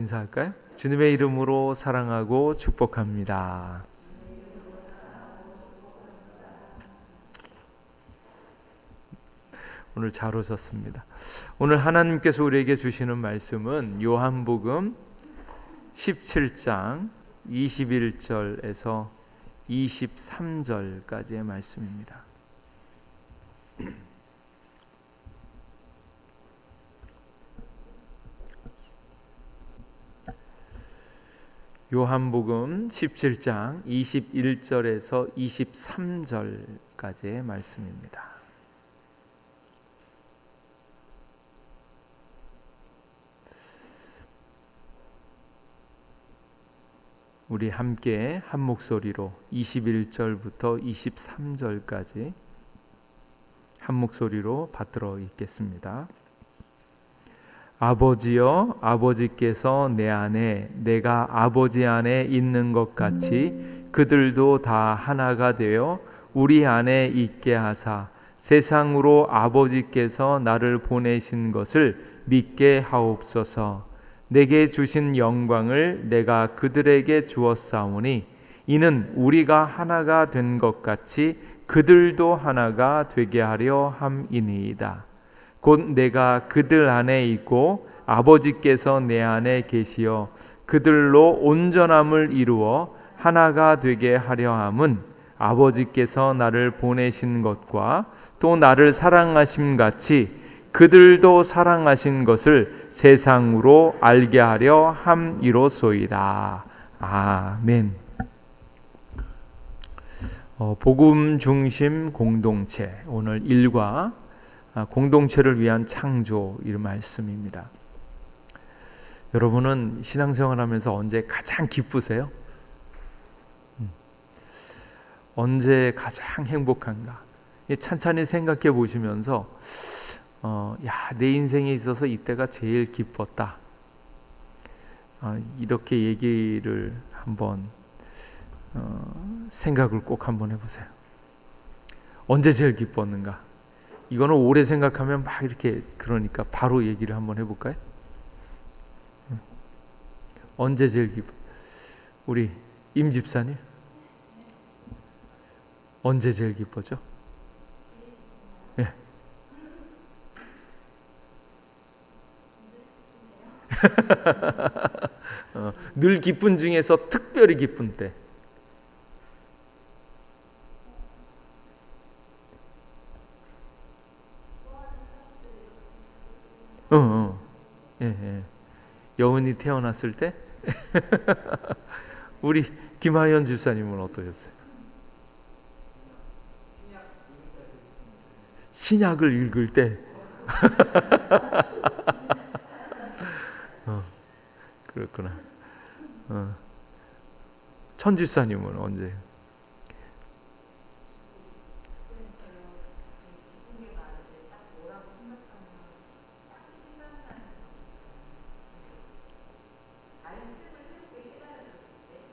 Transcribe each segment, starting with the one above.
인사할까요? 주님의 이름으로 사랑하고 축복합니다. 오늘 잘 오셨습니다. 오늘 하나님께서 우리에게 주시는 말씀은 요한복음 17장 21절에서 23절까지의 말씀입니다. 요한복음 17장 21절에서 23절까지의 말씀입니다. 우리 함께 한 목소리로 21절부터 23절까지 한 목소리로 받들어 읽겠습니다. 아버지여, 아버지께서 내 안에 내가 아버지 안에 있는 것 같이 그들도 다 하나가 되어 우리 안에 있게 하사 세상으로 아버지께서 나를 보내신 것을 믿게 하옵소서. 내게 주신 영광을 내가 그들에게 주었사오니 이는 우리가 하나가 된 것 같이 그들도 하나가 되게 하려 함이니이다. 곧 내가 그들 안에 있고 아버지께서 내 안에 계시어 그들로 온전함을 이루어 하나가 되게 하려 함은 아버지께서 나를 보내신 것과 또 나를 사랑하심 같이 그들도 사랑하신 것을 세상으로 알게 하려 함이로소이다. 아멘. 복음 중심 공동체, 오늘 일과 공동체를 위한 창조, 이 말씀입니다. 여러분은 신앙생활하면서 언제 가장 기쁘세요? 언제 가장 행복한가? 찬찬히 생각해 보시면서 내 인생에 있어서 이때가 제일 기뻤다. 이렇게 얘기를 한번 생각을 꼭 한번 해보세요. 언제 제일 기뻤는가? 이거는 오래 생각하면 막 이렇게 그러니까 바로 얘기를 한번 해볼까요? 언제 제일 기뻐? 우리 임 집사님 언제 제일 기뻐죠? 예. 늘 기쁜 중에서 특별히 기쁜 때. 예. 여은이 태어났을 때. 우리 김하연 집사님은 어떠셨어요? 신약을 읽을 때. 그렇구나. 천 집사님은 언제?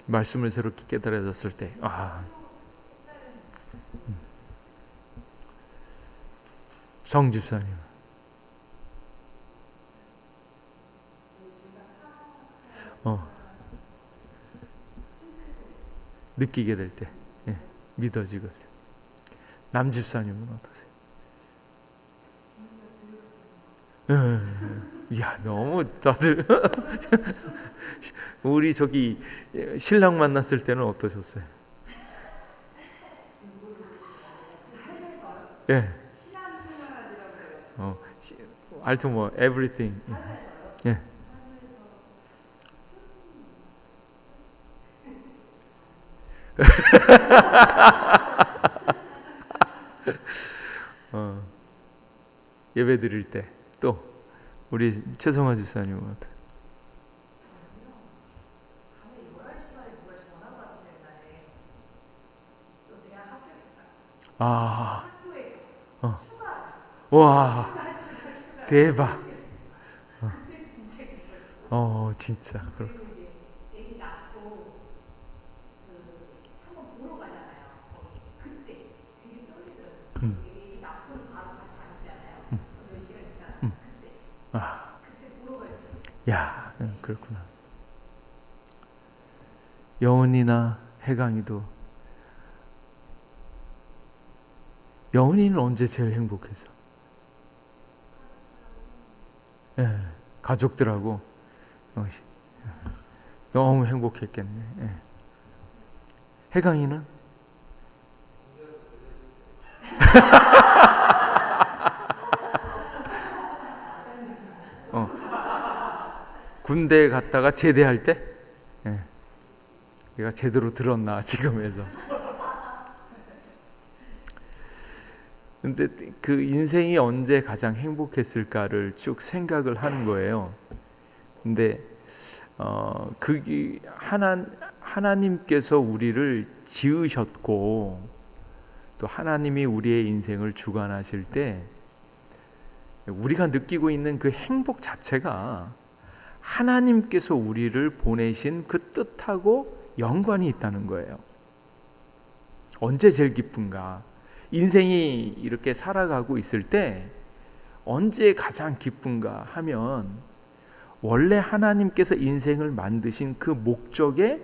말씀을 새롭게 깨달아졌을 때. 정 집사님. 느끼게 될 때, 믿어지거든. 남 집사님은 어떠세요? 야, 너무 다들 우리 저기 신랑 만났을 때는 어떠셨어요? 예. 하여튼 뭐 everything. 예. 예배 드릴 때 또 우리 최성화 집사님은 어떠세요? 와, 대박. 진짜. 야, 그렇구나. 여은이나 해강이도, 여은이는 언제 제일 행복했어? 예, 가족들하고 너무 행복했겠네. 예. 해강이는? 군대 갔다가 제대할 때? 예. 얘가 제대로 들었나 지금에서. 근데 그 인생이 언제 가장 행복했을까를 쭉 생각을 하는 거예요. 근데 그게 하나님께서 우리를 지으셨고 또 하나님이 우리의 인생을 주관하실 때 우리가 느끼고 있는 그 행복 자체가 하나님께서 우리를 보내신 그 뜻하고 연관이 있다는 거예요. 언제 제일 기쁜가? 인생이 이렇게 살아가고 있을 때 언제 가장 기쁜가 하면 원래 하나님께서 인생을 만드신 그 목적에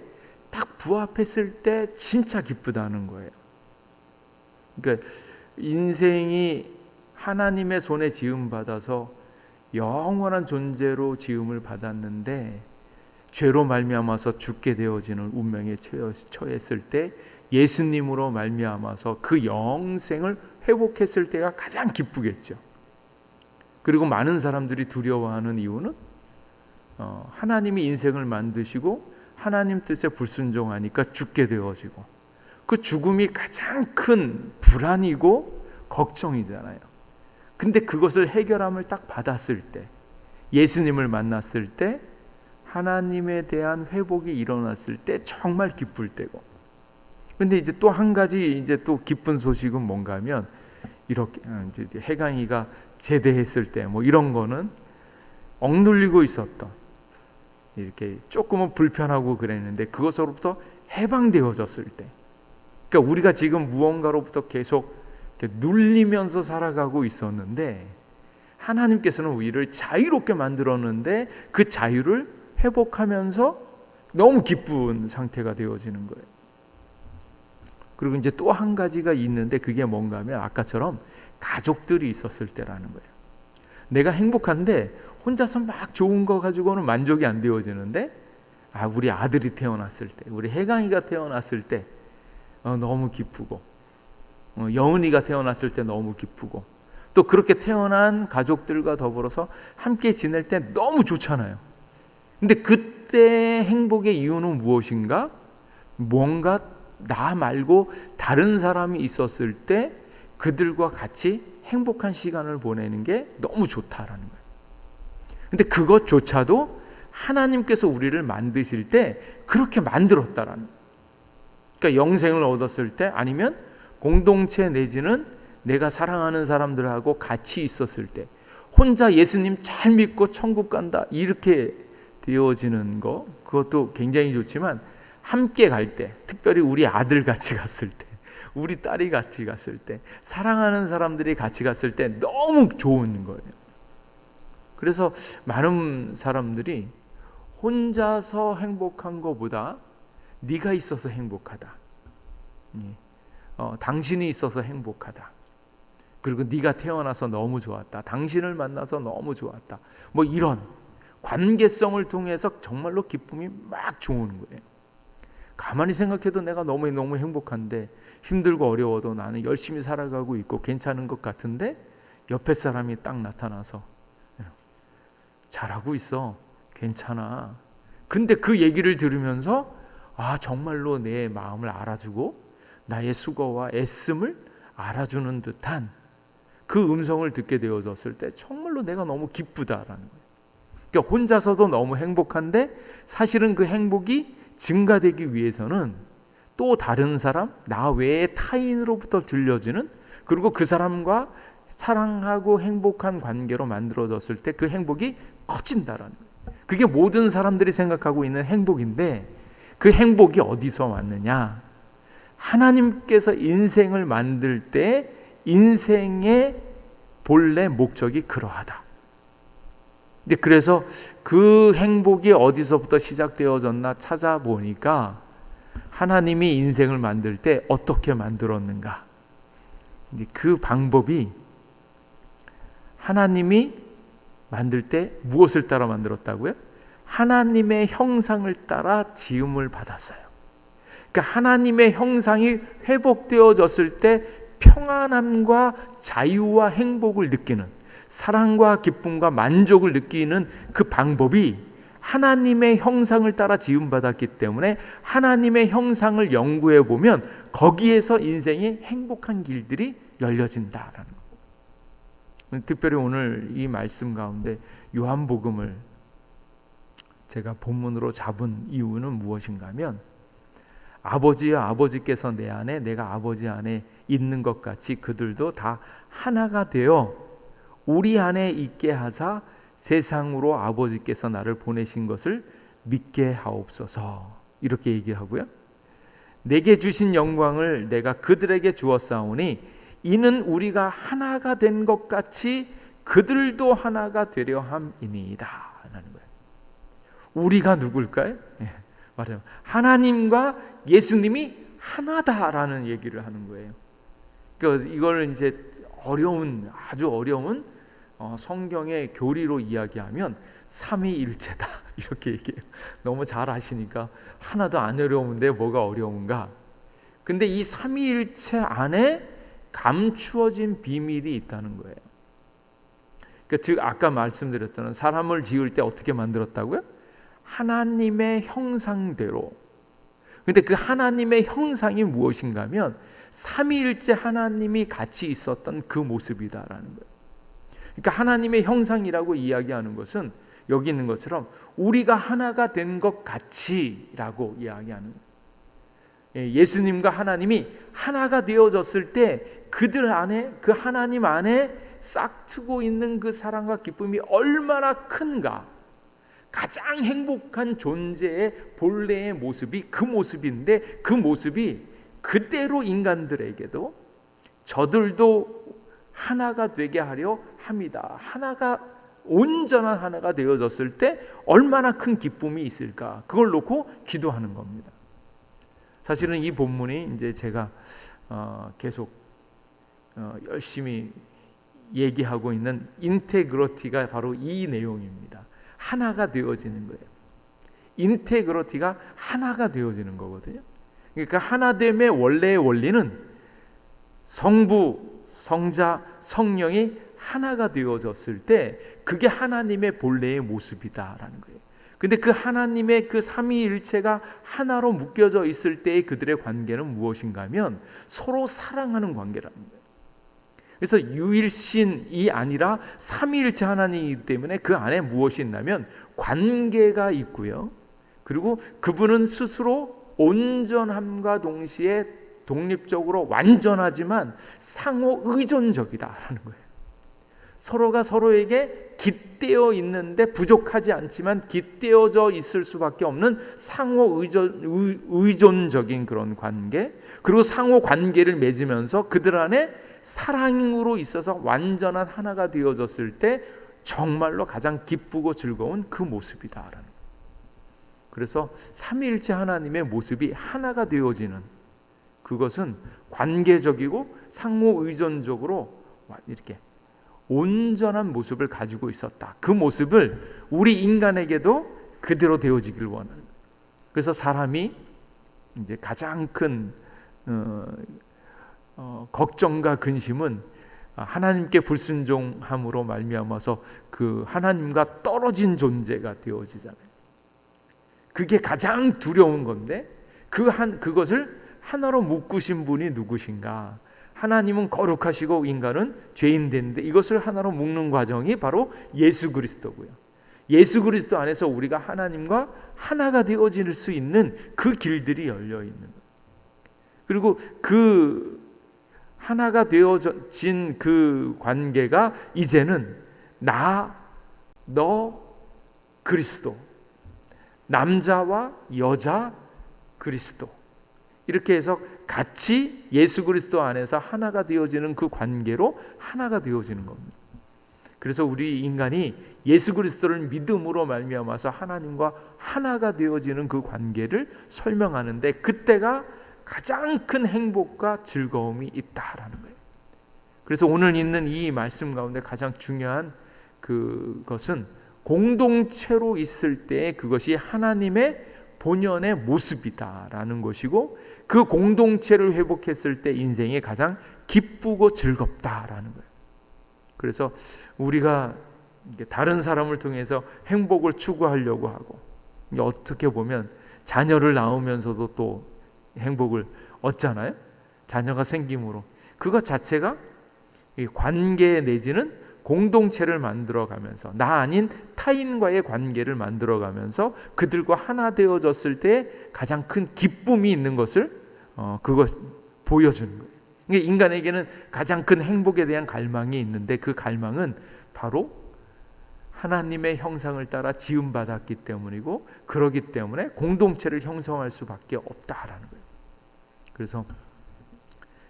딱 부합했을 때 진짜 기쁘다는 거예요. 그러니까 인생이 하나님의 손에 지음받아서 영원한 존재로 지음을 받았는데 죄로 말미암아서 죽게 되어지는 운명에 처했을 때 예수님으로 말미암아서 그 영생을 회복했을 때가 가장 기쁘겠죠. 그리고 많은 사람들이 두려워하는 이유는 하나님이 인생을 만드시고 하나님 뜻에 불순종하니까 죽게 되어지고 그 죽음이 가장 큰 불안이고 걱정이잖아요. 근데 그것을 해결함을 딱 받았을 때, 예수님을 만났을 때, 하나님에 대한 회복이 일어났을 때 정말 기쁠 때고. 근데 이제 또 한 가지 이제 또 기쁜 소식은 뭔가 하면 이렇게 이제 해강이가 제대했을 때 뭐 이런 거는 억눌리고 있었던 이렇게 조금은 불편하고 그랬는데 그것으로부터 해방되어졌을 때, 그러니까 우리가 지금 무언가로부터 계속 이렇게 눌리면서 살아가고 있었는데 하나님께서는 우리를 자유롭게 만들었는데 그 자유를 회복하면서 너무 기쁜 상태가 되어지는 거예요. 그리고 이제 또 한 가지가 있는데 그게 뭔가 하면 아까처럼 가족들이 있었을 때라는 거예요. 내가 행복한데 혼자서 막 좋은 거 가지고는 만족이 안 되어지는데 우리 아들이 태어났을 때, 우리 해강이가 태어났을 때 너무 기쁘고 여은이가 태어났을 때 너무 기쁘고 또 그렇게 태어난 가족들과 더불어서 함께 지낼 때 너무 좋잖아요. 근데 그때 행복의 이유는 무엇인가? 뭔가 나 말고 다른 사람이 있었을 때 그들과 같이 행복한 시간을 보내는 게 너무 좋다라는 거예요. 근데 그것조차도 하나님께서 우리를 만드실 때 그렇게 만들었다라는 거예요. 그러니까 영생을 얻었을 때 아니면 공동체 내지는 내가 사랑하는 사람들하고 같이 있었을 때 혼자 예수님 잘 믿고 천국 간다 이렇게 되어지는 거, 그것도 굉장히 좋지만 함께 갈 때, 특별히 우리 아들 같이 갔을 때, 우리 딸이 같이 갔을 때, 사랑하는 사람들이 같이 갔을 때 너무 좋은 거예요. 그래서 많은 사람들이 혼자서 행복한 것보다 네가 있어서 행복하다, 당신이 있어서 행복하다, 그리고 네가 태어나서 너무 좋았다, 당신을 만나서 너무 좋았다, 뭐 이런 관계성을 통해서 정말로 기쁨이 막 좋은 거예요. 가만히 생각해도 내가 너무 행복한데 힘들고 어려워도 나는 열심히 살아가고 있고 괜찮은 것 같은데 옆에 사람이 딱 나타나서 잘하고 있어, 괜찮아. 근데 그 얘기를 들으면서 정말로 내 마음을 알아주고 나의 수고와 애씀을 알아주는 듯한 그 음성을 듣게 되어졌을 때 정말로 내가 너무 기쁘다라는 거예요. 그러니까 혼자서도 너무 행복한데 사실은 그 행복이 증가되기 위해서는 또 다른 사람, 나 외의 타인으로부터 들려지는, 그리고 그 사람과 사랑하고 행복한 관계로 만들어졌을 때 그 행복이 커진다라는 거예요. 그게 모든 사람들이 생각하고 있는 행복인데 그 행복이 어디서 왔느냐? 하나님께서 인생을 만들 때 인생의 본래 목적이 그러하다. 그래서 그 행복이 어디서부터 시작되어졌나 찾아보니까 하나님이 인생을 만들 때 어떻게 만들었는가? 이제 그 방법이 하나님이 만들 때 무엇을 따라 만들었다고요? 하나님의 형상을 따라 지음을 받았어요. 그러니까 하나님의 형상이 회복되어졌을 때 평안함과 자유와 행복을 느끼는, 사랑과 기쁨과 만족을 느끼는 그 방법이 하나님의 형상을 따라 지음받았기 때문에 하나님의 형상을 연구해 보면 거기에서 인생의 행복한 길들이 열려진다라는 것. 특별히 오늘 이 말씀 가운데 요한복음을 제가 본문으로 잡은 이유는 무엇인가 하면, 아버지여 아버지께서 내 안에 내가 아버지 안에 있는 것 같이 그들도 다 하나가 되어 우리 안에 있게 하사 세상으로 아버지께서 나를 보내신 것을 믿게 하옵소서. 이렇게 얘기하고요. 내게 주신 영광을 내가 그들에게 주었사오니 이는 우리가 하나가 된 것 같이 그들도 하나가 되려 함이니이다 하는 거예요. 우리가 누굴까요? 맞아요. 하나님과 예수님이 하나다라는 얘기를 하는 거예요. 그러니까 이걸 이제 아주 어려운 성경의 교리로 이야기하면 삼위일체다 이렇게 얘기해요. 너무 잘 아시니까 하나도 안 어려운데 뭐가 어려운가? 근데 이 삼위일체 안에 감추어진 비밀이 있다는 거예요. 그러니까 즉 아까 말씀드렸던 사람을 지을 때 어떻게 만들었다고요? 하나님의 형상대로. 근데 그 하나님의 형상이 무엇인가 하면 삼위일체 하나님이 같이 있었던 그 모습이다라는 거예요. 그러니까 하나님의 형상이라고 이야기하는 것은 여기 있는 것처럼 우리가 하나가 된 것 같이라고 이야기하는 거예요. 예수님과 하나님이 하나가 되어졌을 때 그들 안에, 그 하나님 안에 싹트고 있는 그 사랑과 기쁨이 얼마나 큰가. 가장 행복한 존재의 본래의 모습이 그 모습인데, 그 모습이 그대로 인간들에게도 저들도 하나가 되게 하려 합니다. 온전한 하나가 되어졌을 때 얼마나 큰 기쁨이 있을까? 그걸 놓고 기도하는 겁니다. 사실은 이 본문이 이제 제가 계속 열심히 얘기하고 있는 인테그러티가 바로 이 내용입니다. 하나가 되어지는 거예요. 인테그러티가 하나가 되어지는 거거든요. 그러니까 하나됨의 원래의 원리는 성부, 성자, 성령이 하나가 되어졌을 때 그게 하나님의 본래의 모습이다라는 거예요. 근데 그 하나님의 그 삼위일체가 하나로 묶여져 있을 때의 그들의 관계는 무엇인가 하면 서로 사랑하는 관계라는 거예요. 그래서 유일신이 아니라 삼위일체 하나님이기 때문에 그 안에 무엇이 있냐면 관계가 있고요. 그리고 그분은 스스로 온전함과 동시에 독립적으로 완전하지만 상호 의존적이다라는 거예요. 서로가 서로에게 깃대어 있는데 부족하지 않지만 깃대어져 있을 수밖에 없는 상호 의존적인 그런 관계, 그리고 상호 관계를 맺으면서 그들 안에 사랑으로 있어서 완전한 하나가 되어졌을 때 정말로 가장 기쁘고 즐거운 그 모습이다라는 거예요. 그래서 삼위일체 하나님의 모습이 하나가 되어지는 그것은 관계적이고 상호 의존적으로 이렇게 온전한 모습을 가지고 있었다. 그 모습을 우리 인간에게도 그대로 되어지길 원하는. 그래서 사람이 이제 가장 큰 걱정과 근심은 하나님께 불순종함으로 말미암아서 그 하나님과 떨어진 존재가 되어지잖아요. 그게 가장 두려운 건데 그것을 하나로 묶으신 분이 누구신가? 하나님은 거룩하시고 인간은 죄인 되는데 이것을 하나로 묶는 과정이 바로 예수 그리스도고요. 예수 그리스도 안에서 우리가 하나님과 하나가 되어질 수 있는 그 길들이 열려 있는 거예요. 그리고 그 하나가 되어진 그 관계가 이제는 나, 너, 그리스도, 남자와 여자, 그리스도, 이렇게 해서 같이 예수 그리스도 안에서 하나가 되어지는 그 관계로 하나가 되어지는 겁니다. 그래서 우리 인간이 예수 그리스도를 믿음으로 말미암아서 하나님과 하나가 되어지는 그 관계를 설명하는데 그때가 가장 큰 행복과 즐거움이 있다라는 거예요. 그래서 오늘 있는 이 말씀 가운데 가장 중요한 그것은 공동체로 있을 때 그것이 하나님의 본연의 모습이다라는 것이고, 그 공동체를 회복했을 때 인생이 가장 기쁘고 즐겁다라는 거예요. 그래서 우리가 다른 사람을 통해서 행복을 추구하려고 하고, 어떻게 보면 자녀를 낳으면서도 또 행복을 얻잖아요. 자녀가 생김으로 그것 자체가 관계 내지는 공동체를 만들어가면서 나 아닌 타인과의 관계를 만들어가면서 그들과 하나 되어졌을 때 가장 큰 기쁨이 있는 것을 그것 보여주는 거예요. 인간에게는 가장 큰 행복에 대한 갈망이 있는데 그 갈망은 바로 하나님의 형상을 따라 지음받았기 때문이고, 그러기 때문에 공동체를 형성할 수밖에 없다라는 거예요. 그래서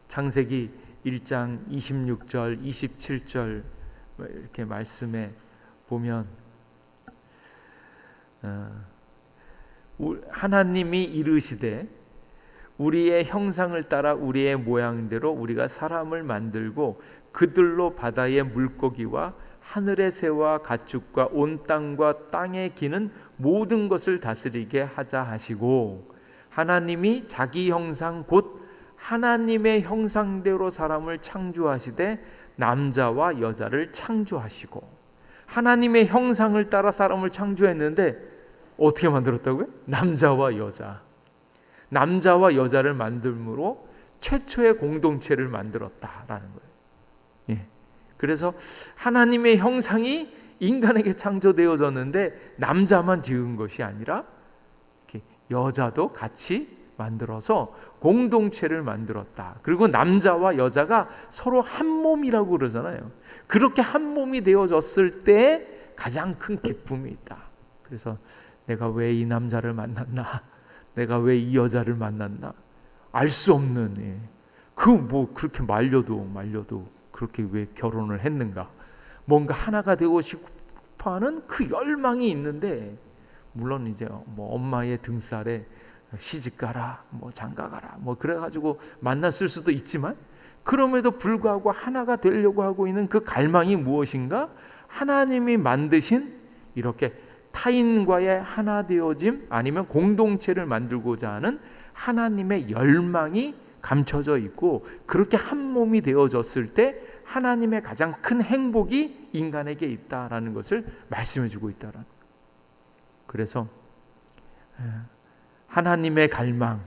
창세기 1장 26절 27절 이렇게 말씀에 보면 하나님이 이르시되 우리의 형상을 따라 우리의 모양대로 우리가 사람을 만들고 그들로 바다의 물고기와 하늘의 새와 가축과 온 땅과 땅에 기는 모든 것을 다스리게 하자 하시고, 하나님이 자기 형상 곧 하나님의 형상대로 사람을 창조하시되 남자와 여자를 창조하시고, 하나님의 형상을 따라 사람을 창조했는데 어떻게 만들었다고요? 남자와 여자를 만들므로 최초의 공동체를 만들었다라는 거예요. 예. 그래서 하나님의 형상이 인간에게 창조되어졌는데 남자만 지은 것이 아니라 여자도 같이 만들어서 공동체를 만들었다. 그리고 남자와 여자가 서로 한 몸이라고 그러잖아요. 그렇게 한 몸이 되어졌을 때 가장 큰 기쁨이 있다. 그래서 내가 왜 이 남자를 만났나, 내가 왜 이 여자를 만났나 알 수 없는, 그렇게 말려도 그렇게 왜 결혼을 했는가, 뭔가 하나가 되고 싶어하는 그 열망이 있는데, 물론 이제 엄마의 등살에 시집가라, 장가가라, 그래가지고 만났을 수도 있지만, 그럼에도 불구하고 하나가 되려고 하고 있는 그 갈망이 무엇인가? 하나님이 만드신 이렇게 타인과의 하나 되어짐, 아니면 공동체를 만들고자 하는 하나님의 열망이 감춰져 있고, 그렇게 한 몸이 되어졌을 때 하나님의 가장 큰 행복이 인간에게 있다라는 것을 말씀해 주고 있다라는 거예요. 그래서 하나님의 갈망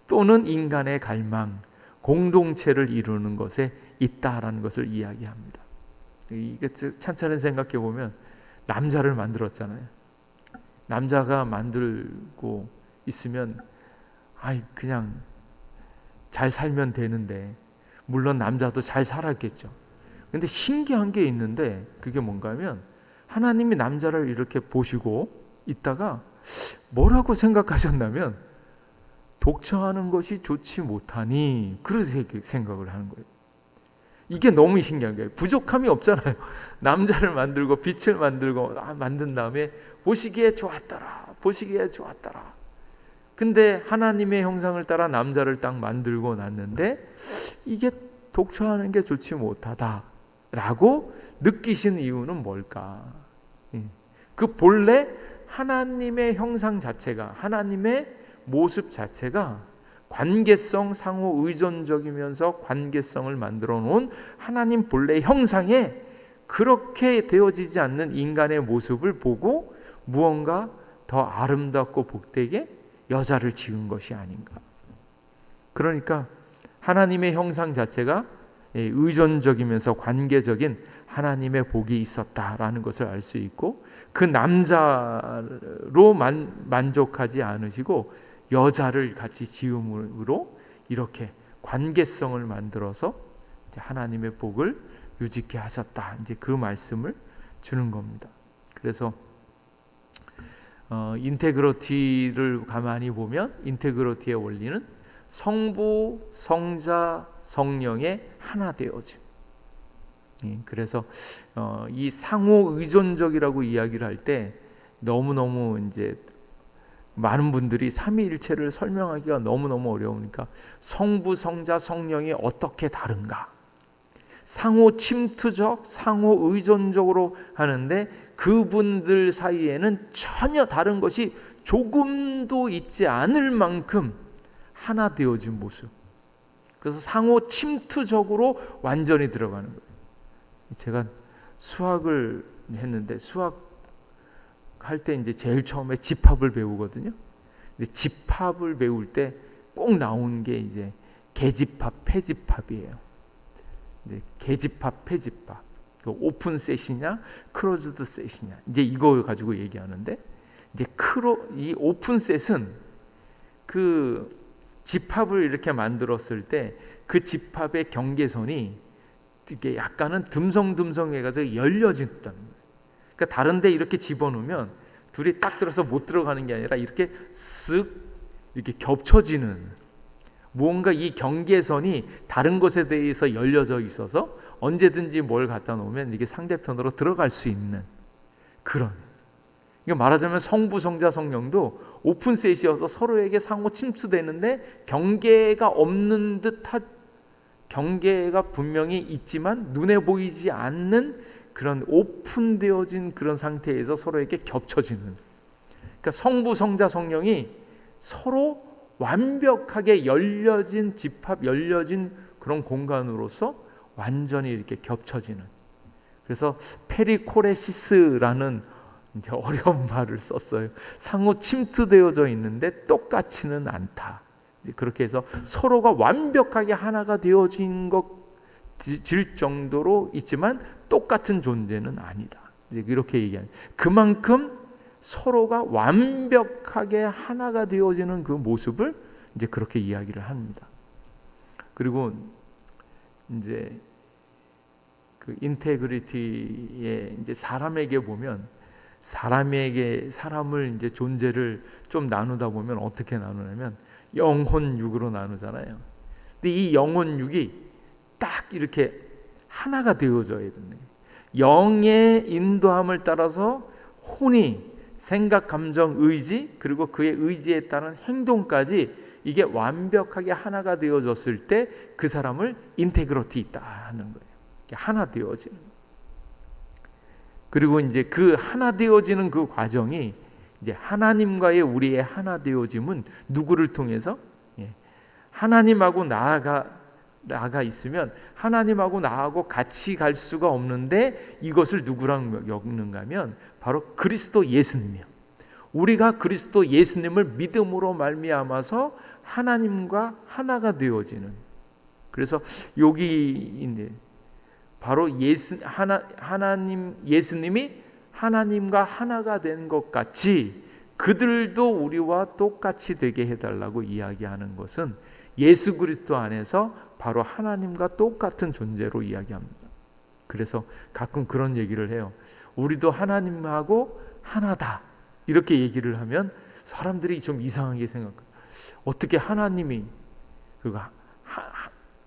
또는 인간의 갈망, 공동체를 이루는 것에 있다라는 것을 이야기합니다. 이게 찬찬히 생각해 보면 남자를 만들었잖아요. 남자가 만들고 있으면 그냥 잘 살면 되는데, 물론 남자도 잘 살았겠죠. 근데 신기한 게 있는데, 그게 뭔가 하면 하나님이 남자를 이렇게 보시고 있다가 뭐라고 생각하셨냐면, 독처하는 것이 좋지 못하니, 그렇게 생각을 하는 거예요. 이게 너무 신기한 거예요. 부족함이 없잖아요. 남자를 만들고 빛을 만들고 만든 다음에 보시기에 좋았더라. 근데 하나님의 형상을 따라 남자를 딱 만들고 놨는데 이게 독처하는 게 좋지 못하다라고 느끼신 이유는 뭘까? 그 본래 하나님의 형상 자체가, 하나님의 모습 자체가 관계성, 상호 의존적이면서 관계성을 만들어 놓은 하나님 본래 형상에 그렇게 되어지지 않는 인간의 모습을 보고 무언가 더 아름답고 복되게 여자를 지은 것이 아닌가. 그러니까 하나님의 형상 자체가 의존적이면서 관계적인 하나님의 복이 있었다라는 것을 알 수 있고, 그 남자로 만족하지 않으시고 여자를 같이 지음으로 이렇게 관계성을 만들어서 이제 하나님의 복을 유지케 하셨다. 이제 그 말씀을 주는 겁니다. 그래서 인테그러티를 가만히 보면 인테그러티의 원리는 성부, 성자, 성령의 하나 되어짐. 그래서 이 상호 의존적이라고 이야기를 할 때 너무너무 이제 많은 분들이 삼위일체를 설명하기가 너무너무 어려우니까 성부, 성자, 성령이 어떻게 다른가? 상호 침투적, 상호 의존적으로 하는데 그분들 사이에는 전혀 다른 것이 조금도 있지 않을 만큼 하나 되어진 모습. 그래서 상호 침투적으로 완전히 들어가는 거예요. 제가 수학을 했는데 수학할 때 이제 제일 처음에 집합을 배우거든요. 근데 집합을 배울 때 꼭 나온 게 이제 계집합, 폐집합이에요. 이제 계집합, 폐집합. 오픈 셋이냐, 클로즈드 셋이냐. 이제 이거 가지고 얘기하는데 이제 이 오픈 셋은 그 집합을 이렇게 만들었을 때 그 집합의 경계선이 이게 약간은 듬성듬성해가지고 열려진다는 거예요. 그러니까 다른데 이렇게 집어넣으면 둘이 딱 들어서 못 들어가는 게 아니라 이렇게 쓱 이렇게 겹쳐지는, 무언가 이 경계선이 다른 것에 대해서 열려져 있어서 언제든지 뭘 갖다 놓으면 이게 상대편으로 들어갈 수 있는 그런. 그러니까 말하자면 성부, 성자, 성령도 오픈셋이어서 서로에게 상호 침투되는데 경계가 없는 듯한, 경계가 분명히 있지만 눈에 보이지 않는 그런 오픈되어진 그런 상태에서 서로에게 겹쳐지는. 그러니까 성부, 성자, 성령이 서로 완벽하게 열려진 집합, 열려진 그런 공간으로서 완전히 이렇게 겹쳐지는. 그래서 페리코레시스라는 이제 어려운 말을 썼어요. 상호 침투되어져 있는데 똑같지는 않다. 그렇게 해서 서로가 완벽하게 하나가 되어진 질 정도로 있지만 똑같은 존재는 아니다. 이제 이렇게 얘기하는. 그만큼 서로가 완벽하게 하나가 되어지는 그 모습을 이제 그렇게 이야기를 합니다. 그리고 이제 그 인테그리티에 이제 사람에게 보면 사람을 이제 존재를 좀 나누다 보면 어떻게 나누냐면 영혼 육으로 나누잖아요. 근데 이 영혼 육이 딱 이렇게 하나가 되어져야 되네. 영의 인도함을 따라서 혼이 생각, 감정, 의지, 그리고 그의 의지에 따른 행동까지 이게 완벽하게 하나가 되어졌을 때 그 사람을 인테그리티 있다 하는 거예요. 하나 되어지는. 그리고 이제 그 하나 되어지는 그 과정이 이제 하나님과의 우리의 하나 되어짐은 누구를 통해서? 하나님하고 나아가 있으면 하나님하고 나하고 같이 갈 수가 없는데 이것을 누구랑 엮는가 하면 바로 그리스도 예수님이요. 우리가 그리스도 예수님을 믿음으로 말미암아서 하나님과 하나가 되어지는. 그래서 여기 바로 예수님이 하나님과 하나가 된 것 같이 그들도 우리와 똑같이 되게 해달라고 이야기하는 것은 예수 그리스도 안에서 바로 하나님과 똑같은 존재로 이야기합니다. 그래서 가끔 그런 얘기를 해요. 우리도 하나님하고 하나다 이렇게 얘기를 하면 사람들이 좀 이상하게 생각해요. 어떻게 하나님이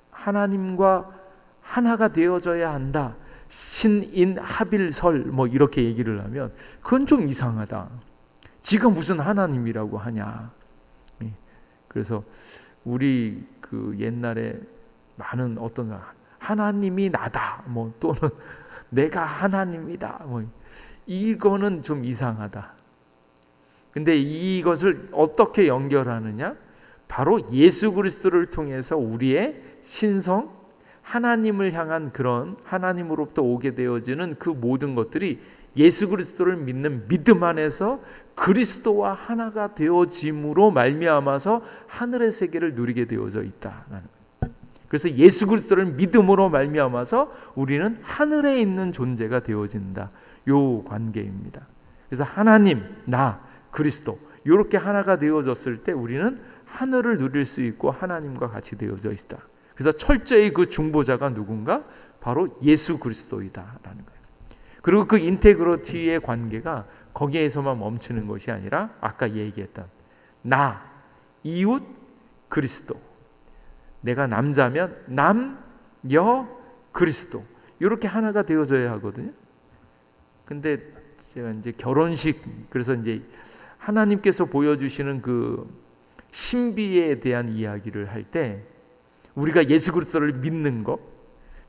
하나님과 하나가 되어져야 한다. 신인합일설 뭐 이렇게 얘기를 하면 그건 좀 이상하다. 지가 무슨 하나님이라고 하냐. 그래서 우리 그 옛날에 많은 어떤 하나님이 나다 뭐 또는 내가 하나님이다 뭐 이거는 좀 이상하다. 근데 이것을 어떻게 연결하느냐? 바로 예수 그리스도를 통해서 우리의 신성, 하나님을 향한 그런 하나님으로부터 오게 되어지는 그 모든 것들이 예수 그리스도를 믿는 믿음 안에서 그리스도와 하나가 되어짐으로 말미암아서 하늘의 세계를 누리게 되어져 있다라는 거예요. 그래서 예수 그리스도를 믿음으로 말미암아서 우리는 하늘에 있는 존재가 되어진다. 요 관계입니다. 그래서 하나님, 나, 그리스도 이렇게 하나가 되어졌을 때 우리는 하늘을 누릴 수 있고 하나님과 같이 되어져 있다. 그래서 철저히 그 중보자가 누군가? 바로 예수 그리스도이다라는 거예요. 그리고 그 인테그리티의 관계가 거기에서만 멈추는 것이 아니라 아까 얘기했던 나, 이웃, 그리스도. 내가 남자면 남, 여, 그리스도. 이렇게 하나가 되어져야 하거든요. 근데 제가 이제 결혼식, 그래서 이제 하나님께서 보여주시는 그 신비에 대한 이야기를 할 때 우리가 예수 그리스도를 믿는 것,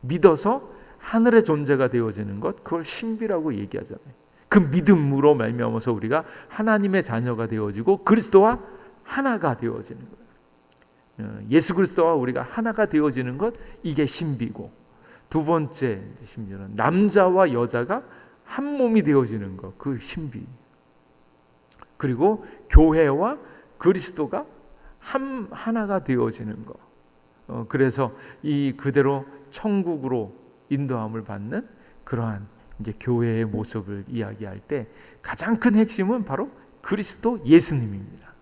믿어서 하늘의 존재가 되어지는 것, 그걸 신비라고 얘기하잖아요. 그 믿음으로 말미암아서 우리가 하나님의 자녀가 되어지고 그리스도와 하나가 되어지는 거예요. 예수 그리스도와 우리가 하나가 되어지는 것, 이게 신비고, 두 번째 신비는 남자와 여자가 한 몸이 되어지는 것, 그 신비. 그리고 교회와 그리스도가 하나가 되어지는 것. 그래서 이 그대로 천국으로 인도함을 받는 그러한 이제 교회의 모습을 이야기할 때 가장 큰 핵심은 바로 그리스도 예수님입니다.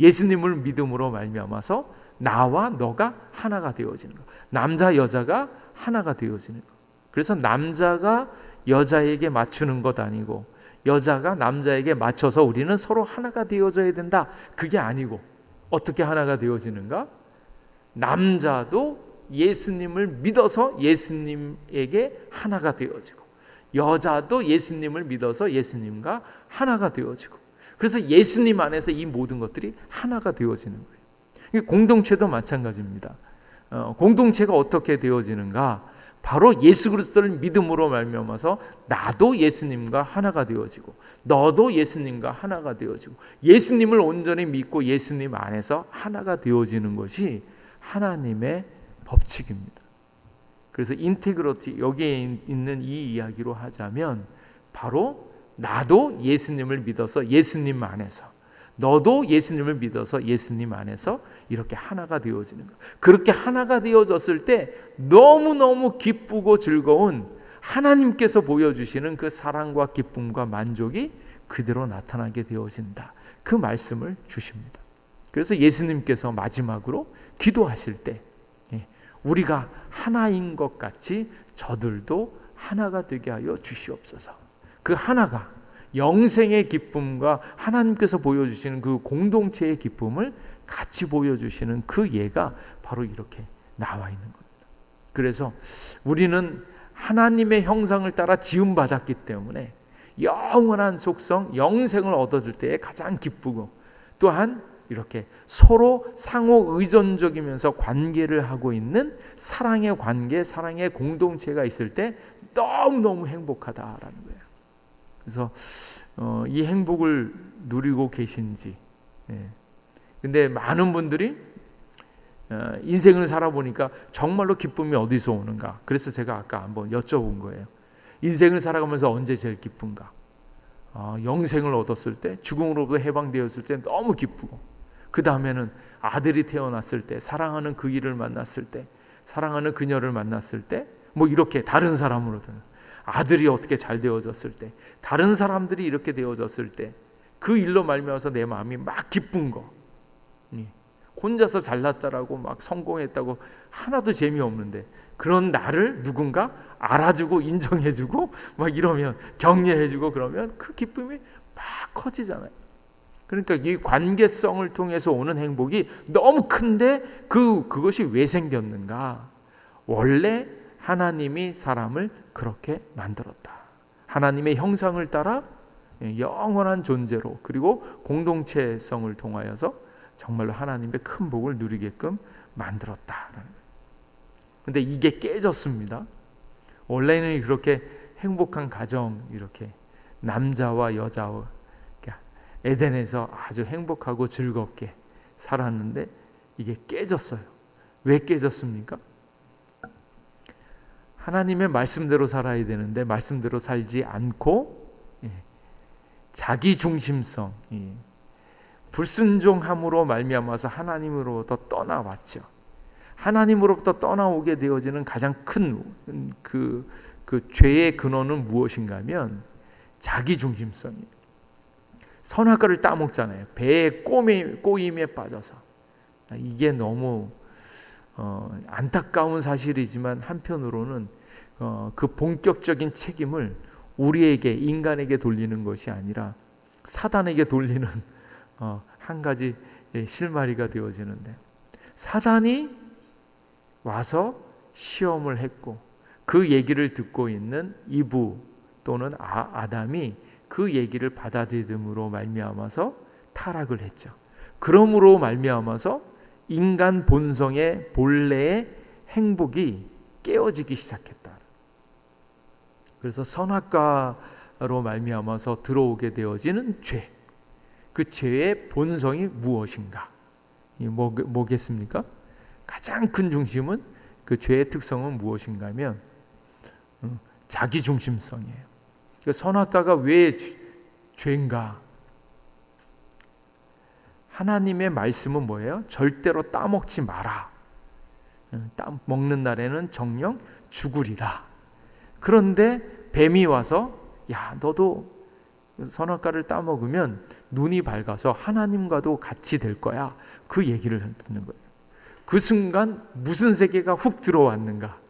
예수님을 믿음으로 말미암아서 나와 너가 하나가 되어지는 것. 남자 여자가 하나가 되어지는 것. 그래서 남자가 여자에게 맞추는 것 아니고 여자가 남자에게 맞춰서 우리는 서로 하나가 되어져야 된다. 그게 아니고 어떻게 하나가 되어지는가? 남자도 예수님을 믿어서 예수님에게 하나가 되어지고 여자도 예수님을 믿어서 예수님과 하나가 되어지고, 그래서 예수님 안에서 이 모든 것들이 하나가 되어지는 거예요. 공동체도 마찬가지입니다. 공동체가 어떻게 되어지는가? 바로 예수 그리스도를 믿음으로 말미암아서 나도 예수님과 하나가 되어지고 너도 예수님과 하나가 되어지고 예수님을 온전히 믿고 예수님 안에서 하나가 되어지는 것이 하나님의 법칙입니다. 그래서 인테그리티, 여기에 있는 이 이야기로 하자면 바로 나도 예수님을 믿어서 예수님 안에서, 너도 예수님을 믿어서 예수님 안에서 이렇게 하나가 되어지는 것. 그렇게 하나가 되어졌을 때 너무너무 기쁘고 즐거운 하나님께서 보여주시는 그 사랑과 기쁨과 만족이 그대로 나타나게 되어진다. 그 말씀을 주십니다. 그래서 예수님께서 마지막으로 기도하실 때 우리가 하나인 것 같이 저들도 하나가 되게 하여 주시옵소서. 그 하나가 영생의 기쁨과 하나님께서 보여주시는 그 공동체의 기쁨을 같이 보여주시는 그 예가 바로 이렇게 나와 있는 겁니다. 그래서 우리는 하나님의 형상을 따라 지음받았기 때문에 영원한 속성, 영생을 얻어들 때에 가장 기쁘고, 또한 이렇게 서로 상호 의존적이면서 관계를 하고 있는 사랑의 관계, 사랑의 공동체가 있을 때 너무너무 행복하다라는 거예요. 그래서 이 행복을 누리고 계신지. 근데 많은 분들이 인생을 살아보니까 정말로 기쁨이 어디서 오는가? 그래서 제가 아까 한번 여쭤본 거예요. 인생을 살아가면서 언제 제일 기쁜가? 영생을 얻었을 때, 죽음으로부터 해방되었을 때 너무 기쁘고, 그 다음에는 아들이 태어났을 때, 사랑하는 그 일을 만났을 때, 사랑하는 그녀를 만났을 때, 뭐 이렇게 다른 사람으로든 아들이 어떻게 잘 되어졌을 때, 다른 사람들이 이렇게 되어졌을 때, 그 일로 말미암아서 내 마음이 막 기쁜 거. 혼자서 잘났다라고 막 성공했다고 하나도 재미없는데 그런 나를 누군가 알아주고 인정해주고 막 이러면, 격려해주고 그러면 그 기쁨이 막 커지잖아요. 그러니까 이 관계성을 통해서 오는 행복이 너무 큰데 그것이 왜 생겼는가? 원래 하나님이 사람을 그렇게 만들었다. 하나님의 형상을 따라 영원한 존재로, 그리고 공동체성을 통하여서 정말로 하나님의 큰 복을 누리게끔 만들었다라는 거예요. 근데 이게 깨졌습니다. 원래는 그렇게 행복한 가정, 이렇게 남자와 여자와 에덴에서 아주 행복하고 즐겁게 살았는데 이게 깨졌어요. 왜 깨졌습니까? 하나님의 말씀대로 살아야 되는데 말씀대로 살지 않고 자기 중심성, 불순종함으로 말미암아서 하나님으로부터 떠나왔죠. 하나님으로부터 떠나오게 되어지는 가장 큰 그 죄의 근원은 무엇인가 하면 자기 중심성이에요. 선악과를 따먹잖아요. 배의 꼬임에 빠져서. 이게 너무 안타까운 사실이지만 한편으로는 그 본격적인 책임을 우리에게, 인간에게 돌리는 것이 아니라 사단에게 돌리는 한 가지 실마리가 되어지는데, 사단이 와서 시험을 했고 그 얘기를 듣고 있는 이브 또는 아담이 그 얘기를 받아들임으로 말미암아서 타락을 했죠. 그러므로 말미암아서 인간 본성의 본래의 행복이 깨어지기 시작했다. 그래서 선악과로 말미암아서 들어오게 되어지는 죄, 그 죄의 본성이 무엇인가? 뭐겠습니까? 가장 큰 중심은, 그 죄의 특성은 무엇인가 하면 자기중심성이에요. 그 선악과가 왜 죄인가? 하나님의 말씀은 뭐예요? 절대로 따먹지 마라. 먹는 날에는 정녕 죽으리라. 그런데 뱀이 와서 야, 너도 선악과를 따먹으면 눈이 밝아서 하나님과도 같이 될 거야. 그 얘기를 듣는 거예요. 그 순간 무슨 세계가 훅 들어왔는가?